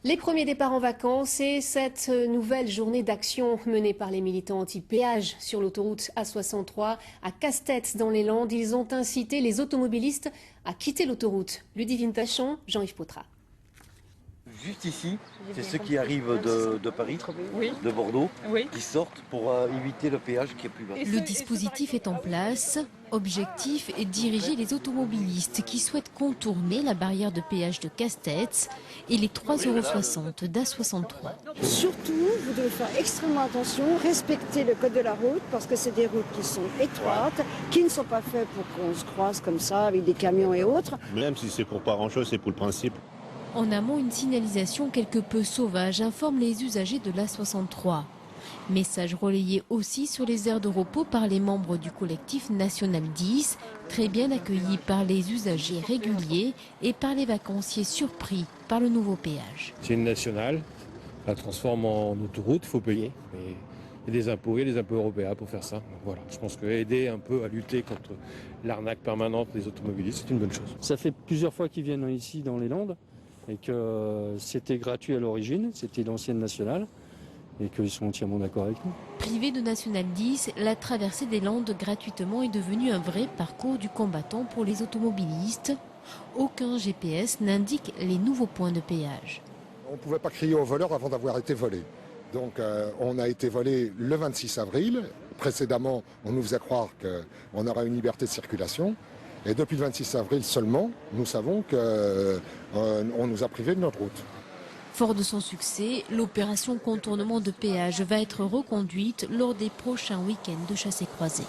Les premiers départs en vacances et cette nouvelle journée d'action menée par les militants anti-péage sur l'autoroute A63 à Casse-Tête dans les Landes. Ils ont incité les automobilistes à quitter l'autoroute. Ludivine Tachon, Jean-Yves Potra. Juste ici, c'est ceux qui arrivent de Paris, de Bordeaux, qui sortent pour éviter le péage qui est plus bas. Le dispositif est en place. Objectif est diriger les automobilistes qui souhaitent contourner la barrière de péage de Casse-Tête et les 3,60 € d'A63. Surtout, vous devez faire extrêmement attention, respecter le code de la route parce que c'est des routes qui sont étroites, qui ne sont pas faites pour qu'on se croise comme ça avec des camions et autres. Même si c'est pour pas grand-chose, c'est pour le principe. En amont, une signalisation quelque peu sauvage informe les usagers de l'A63. Message relayé aussi sur les aires de repos par les membres du collectif National 10, très bien accueillis par les usagers réguliers et par les vacanciers surpris par le nouveau péage. C'est une nationale, la transforme en autoroute, il faut payer. Mais il y a des impôts européens pour faire ça. Donc voilà, je pense qu'aider un peu à lutter contre l'arnaque permanente des automobilistes, c'est une bonne chose. Ça fait plusieurs fois qu'ils viennent ici dans les Landes et que c'était gratuit à l'origine, c'était l'ancienne nationale. Et qu'ils sont entièrement d'accord avec nous. Privé de National 10, la traversée des Landes gratuitement est devenue un vrai parcours du combattant pour les automobilistes. Aucun GPS n'indique les nouveaux points de péage. On ne pouvait pas crier au voleur avant d'avoir été volé. Donc on a été volé le 26 avril. Précédemment, on nous faisait croire qu'on aurait une liberté de circulation. Et depuis le 26 avril seulement, nous savons qu'on nous a privés de notre route. Fort de son succès, l'opération contournement de péage va être reconduite lors des prochains week-ends de chassés croisés.